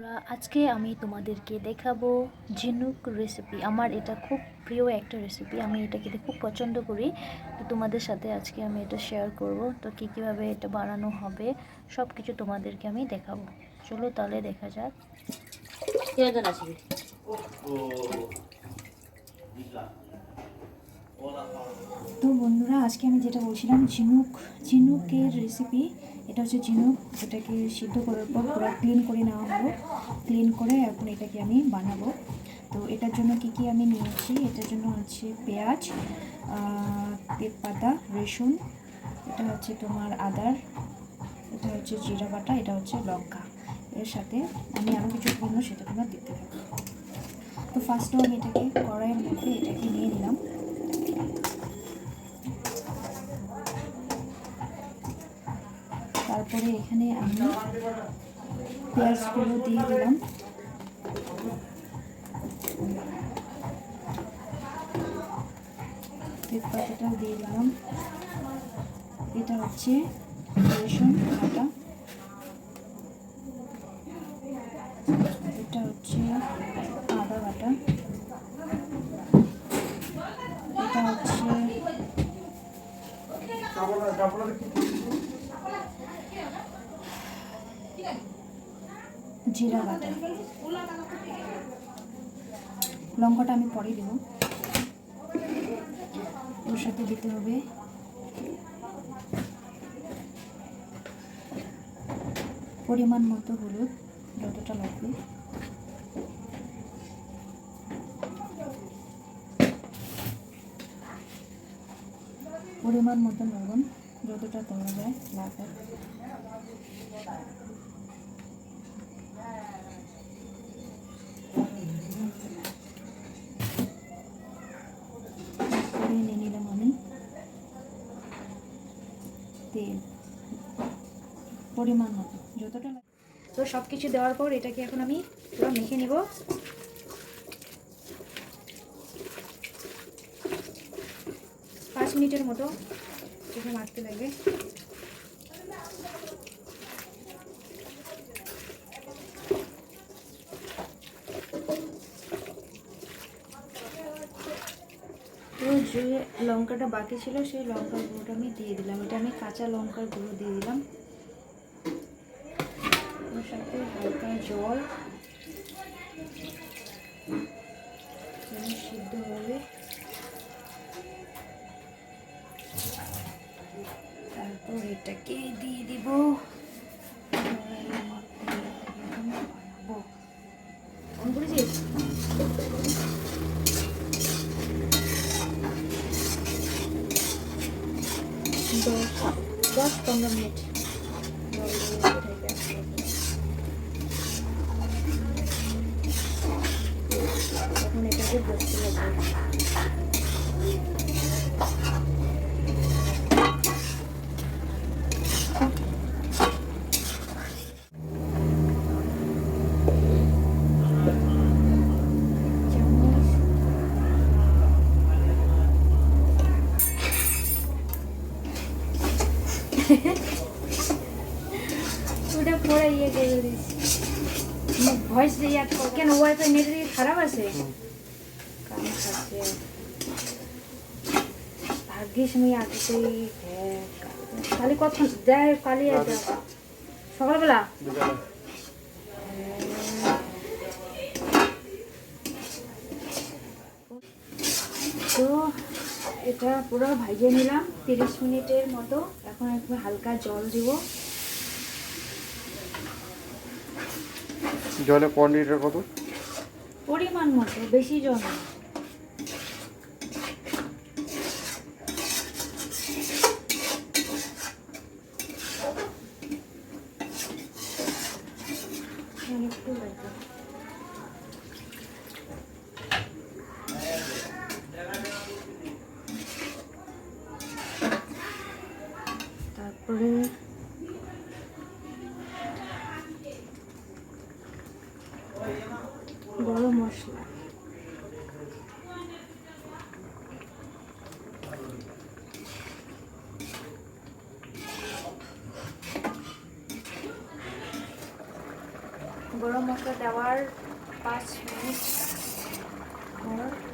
বন্ধুরা, আজকে আমি তোমাদেরকে দেখাবো ঝিনুক রেসিপি। আমার এটা খুব প্রিয় একটা রেসিপি, আমি এটা খেতে খুব পছন্দ করি। তো তোমাদের সাথে আজকে আমি এটা শেয়ার করব। তো কীভাবে এটা বানানো হবে সব কিছু তোমাদেরকে আমি দেখাবো। চলো তাহলে দেখা যাক। তো বন্ধুরা, আজকে আমি যেটা বলছিলাম ঝিনুকের রেসিপি। এটা হচ্ছে ঝিনুক, এটাকে সিদ্ধ করার পর পুরো ক্লিন করে নেওয়া হলো। ক্লিন করে এখন এটাকে আমি বানাবো। তো এটার জন্য কি আমি নিয়েছি, এটার জন্য হচ্ছে পেঁয়াজ, তেজপাতা, রসুন, এটা হচ্ছে তোমার আদার, এটা হচ্ছে জিরা বাটা, এটা হচ্ছে লঙ্কা। এর সাথে আমি আরও কিছু পণ্য সেটা তোমরা দিতে থাকবো। তো ফার্স্টে আমি এটাকে কড়াইয়ের মধ্যে এটাকে নিয়ে নিলাম। তারপরে এখানে আমি পেঁয়াজগুলো দিয়ে দিলাম। তেজপাতাটাও দিয়ে দিলাম। এটা হচ্ছে রসুন বাটা, এটা হচ্ছে আদা বাটা, এটা হচ্ছে জিরা বাটা। লঙ্কাটা আমি পরে দেব। ওর সাথে দিতে হবে পরিমাণ মতো হলুদ, যতটা লাগবে। পরিমাণ মতো লবণ, যতটা তোলা যায় লাগবে। নিয়ে নিলাম আমি তেল, পরিমাণ মতো যতটা লাগে। তো সব কিছু দেওয়ার পর এটাকে এখন আমি পুরো মেখে নেব। 5 মিনিটের মতো এটাকে মাখতে লাগবে। তো যে লঙ্কাটা বাকি ছিল সেই লঙ্কার গুঁড়োটা আমি দিয়ে দিলাম। এটা আমি কাঁচা লঙ্কার গুঁড়ো দিয়ে দিলাম। ওর সাথে হালকা জল, সিদ্ধ হবে। তারপর এটাকে দিয়ে দিব। অন করেছিস? 10-15 মিনিট এখন এটাকে বসতে লাগবে। ওটা পরে ইয়ে করে দিস, ভয়েস দিয়ে কেন ওয়াইফাই নেট দিয়ে খারাপ আছে। ভাগ্যিস আমি আগেতেই কালি কখন দেয়, কালি সকালবেলা তো এটা পুরো ভাজিয়ে নিলাম 30 মিনিটের মতো। এখন একটু হালকা জল দিব। জলের কোয়ান্টিটিটা কত? পরিমাণ মতো, বেশি জল না। একটু লাগবে। তারপরে গরম মশলা, গরম মশলা দেওয়ার 5 মিনিট পর